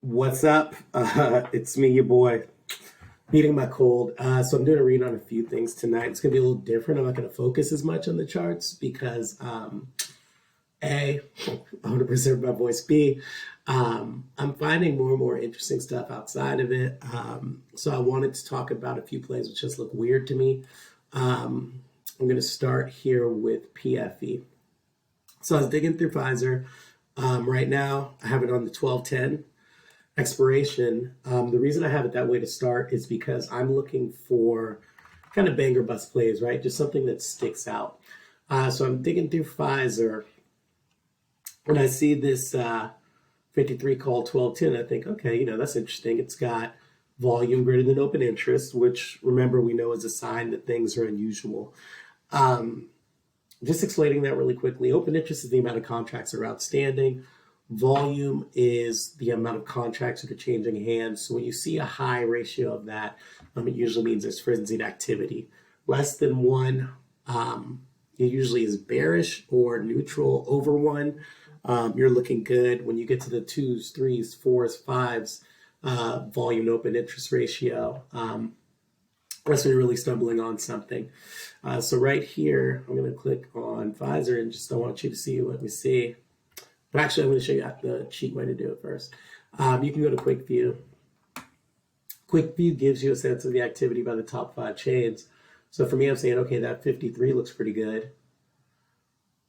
What's up? It's me, your boy, beating my cold. So I'm doing a read on a few things tonight. It's gonna be a little different. I'm not gonna focus as much on the charts because A, I want to preserve my voice. B, I'm finding more and more interesting stuff outside of it. So I wanted to talk about a few plays which just look weird to me. I'm gonna start here with PFE. So I was digging through Pfizer. Right now, I have it on the 1210 expiration. The reason I have it that way to start is because I'm looking for kind of banger bust plays, right? Just something that sticks out. So I'm digging through Pfizer and I see this 53 call 1210. I think, okay, that's interesting. It's got volume greater than open interest, which remember we know is a sign that things are unusual. Just explaining that really quickly. Open interest is the amount of contracts that are outstanding. Volume is the amount of contracts that are changing hands. So when you see a high ratio of that, it usually means there's frenzied activity. Less than one, it usually is bearish or neutral. Over one, you're looking good. When you get to the twos, threes, fours, fives, volume to open interest ratio, unless we're really stumbling on something. So right here, I'm going to click on Pfizer and just I want you to see what we see. But actually, I'm going to show you the cheat way to do it first. You can go to Quick View. Quick View gives you a sense of the activity by the top 5 chains. So for me, I'm saying, okay, that 53 looks pretty good.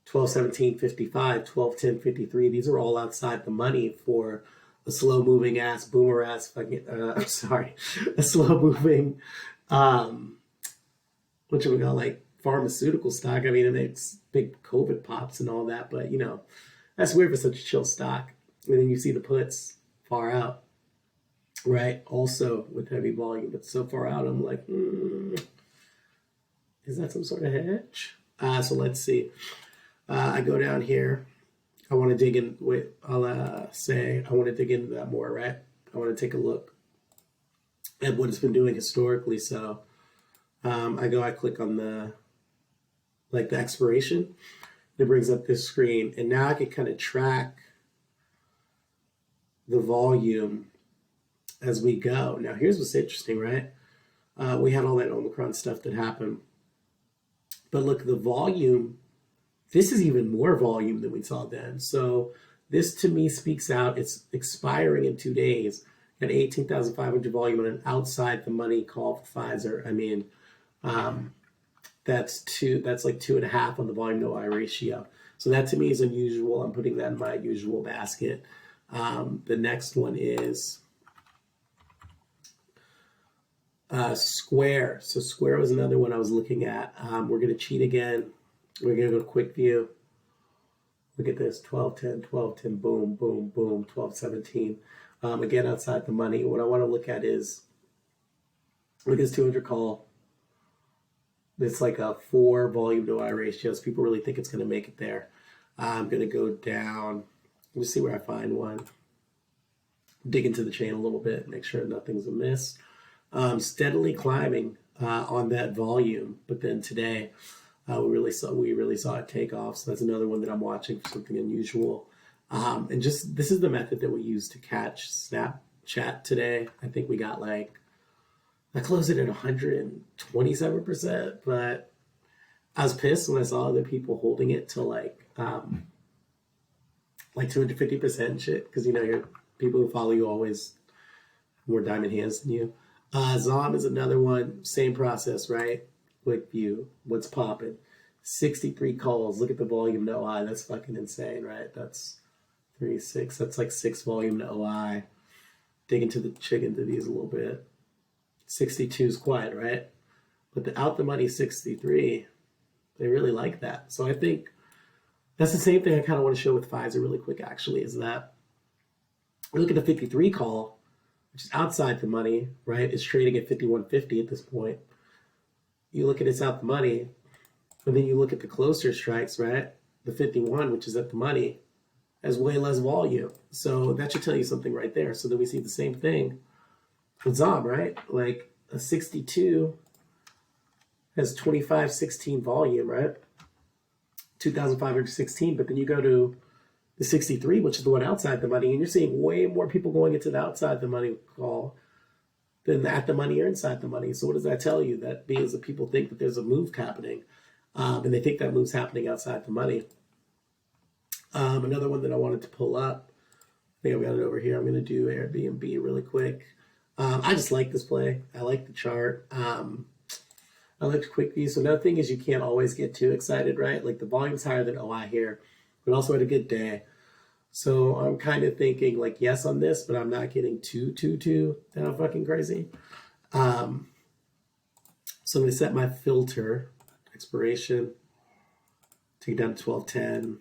12, 17, 55, 12, 10, 53. These are all outside the money for a slow moving ass, boomer ass, fucking, I'm sorry, a slow moving, what we call like pharmaceutical stock. I mean, it makes big COVID pops and all that, but that's weird for such a chill stock. And then you see the puts far out, right? Also with heavy volume, but so far out, I'm like, is that some sort of hedge? So let's see. I go down here. I want to dig in with, I'll say, I want to dig into that more, right? I want to take a look at what it's been doing historically. So I click on the expiration. It brings up this screen, and now I can kind of track the volume as we go. Now, here's what's interesting, right? We had all that Omicron stuff that happened. But look, the volume, this is even more volume than we saw then. So this to me speaks out. It's expiring in 2 days. Got 18,500 volume on an outside the money call for Pfizer. I mean, that's like 2.5 on the volume to OI ratio. So that to me is unusual. I'm putting that in my usual basket. The next one is Square. So Square was another one I was looking at. We're going to cheat again. We're going to go to Quick View. Look at this, 1210, 1210, boom, boom, boom, 1217. Again, outside the money. What I want to look at is, look at this 200 call. It's like a 4 volume to I ratios. People really think it's going to make it there. I'm going to go down. Let's see where I find one. Dig into the chain a little bit, make sure nothing's amiss. Steadily climbing on that volume, but then today we really saw it take off. So that's another one that I'm watching for something unusual. And just this is the method that we use to catch Snapchat today. I think we got I closed it at 127%, but I was pissed when I saw other people holding it to like 250% shit, because you're people who follow you always more diamond hands than you. Zom is another one, same process, right? Quick View, what's popping? 63 calls. Look at the volume to OI. That's fucking insane, right? That's 3, 6. That's like 6 volume to OI. Dig into these a little bit. 62 is quiet, right? But the out the money 63, they really like that. So I think that's the same thing I kind of want to show with Pfizer really quick, actually, is that look at the 53 call, which is outside the money, right? It's trading at 51.50 at this point. You look at it's out the money, and then you look at the closer strikes, right? The 51, which is at the money, has way less volume. So that should tell you something right there. So then we see the same thing with Zom, right? Like a 62 has 2516 volume, right? 2,516, but then you go to the 63, which is the one outside the money, and you're seeing way more people going into the outside the money call than at the money or inside the money. So what does that tell you? That means that people think that there's a move happening, and they think that move's happening outside the money. Another one that I wanted to pull up, I think I've got it over here. I'm going to do Airbnb really quick. I just like this play. I like the chart. I like the quick view. So another thing is you can't always get too excited, right? Like the volume's higher than OI here, but also had a good day. So I'm kind of thinking like yes on this, but I'm not getting too down fucking crazy. So I'm going to set my filter expiration, take it down to 1210.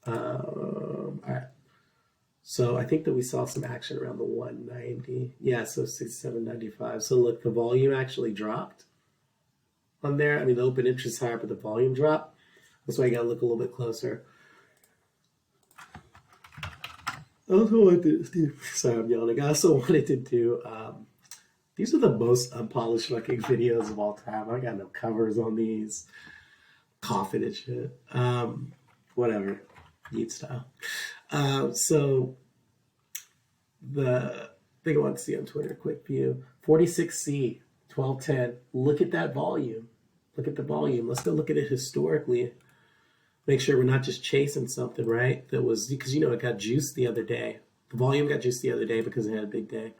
All right. So I think that we saw some action around the 190. Yeah, so 67.95. So look, the volume actually dropped on there. I mean, the open interest higher, but the volume dropped. That's why you got to look a little bit closer. I also wanted to do, sorry, I'm yelling. I also wanted to do, these are the most unpolished fucking videos of all time. I got no covers on these. Coughing and shit. Whatever. Neat style. So the thing I want to see on Twitter, quick view, 46C, 1210. Look at that volume. Look at the volume. Let's go look at it historically. Make sure we're not just chasing something, right? That was, because it got juiced the other day. The volume got juiced the other day because it had a big day.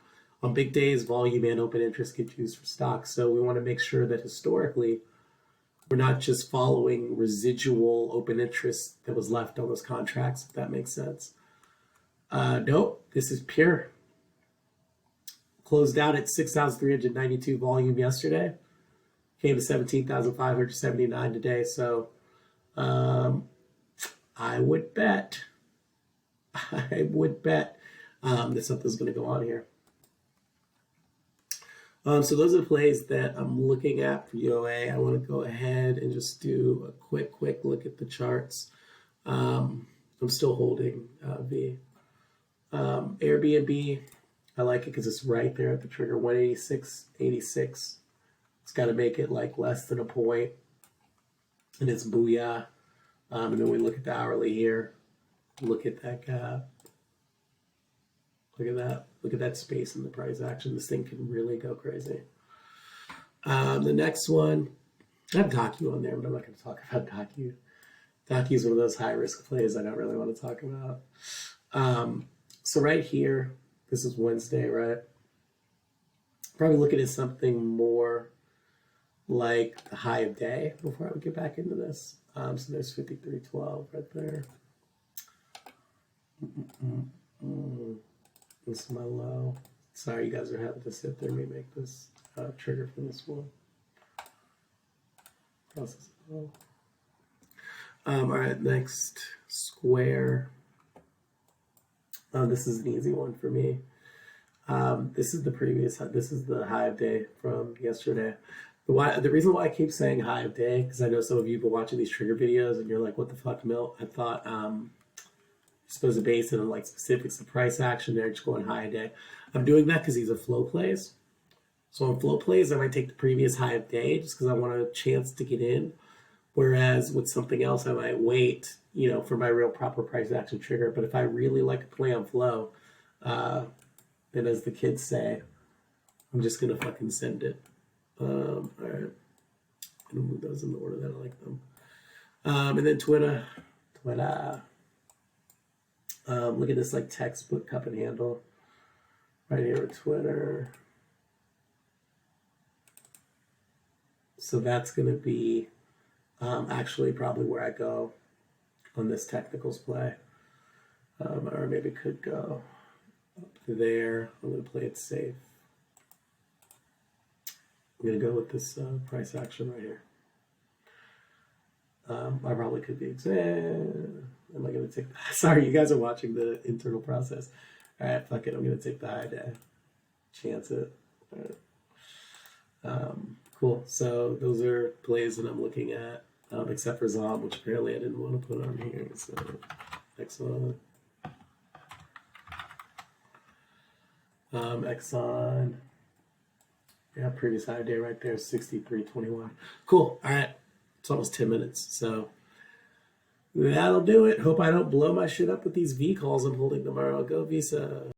On big days, volume and open interest get juiced for stocks. So we want to make sure that historically we're not just following residual open interest that was left on those contracts, if that makes sense. Nope, this is pure. Closed out at 6,392 volume yesterday. Came to 17,579 today. So I would bet that something's going to go on here. So those are the plays that I'm looking at for UOA. I want to go ahead and just do a quick look at the charts. I'm still holding V. Airbnb, I like it because it's right there at the trigger, 186.86. It's got to make it like less than a point, and it's booyah. And then we look at the hourly here. Look at that gap. Look at that. Look at that space in the price action. This thing can really go crazy. The next one, I have Docu on there, but I'm not going to talk about Docu. Docu is one of those high-risk plays I don't really want to talk about. So right here, this is Wednesday, right? Probably looking at something more like the high of day before I would get back into this. So there's 53.12 right there. This is my low. Sorry, you guys are having to sit there. Let me make this trigger for this one. Process low. All right, next square. This is an easy one for me. This is the previous. This is the high of day from yesterday. The reason why I keep saying high of day, because I know some of you have been watching these trigger videos and you're like, what the fuck, Milt? I thought you're supposed to base it on like specifics of price action. They're just going high of day. I'm doing that because these are flow plays. So on flow plays, I might take the previous high of day just because I want a chance to get in. Whereas with something else, I might wait, for my real proper price action trigger. But if I really like a play on flow, then as the kids say, I'm just going to fucking send it. All right. I'm going to move those in the order that I like them. And then Twitter. Look at this like textbook cup and handle right here with Twitter. So that's going to be actually probably where I go on this technicals play. Or maybe could go up to there. I'm going to play it safe. I'm going to go with this price action right here. I probably could be am I going to take sorry, you guys are watching the internal process. All right, fuck it. I'm going to take the high day. Chance it. All right. Cool. So those are plays that I'm looking at, except for Zom, which apparently I didn't want to put on here. So next one. Exxon. Yeah, previous high day right there, 63.21. Cool. All right. It's almost 10 minutes. So That'll do it. Hope I don't blow my shit up with these V calls I'm holding tomorrow. Go Visa.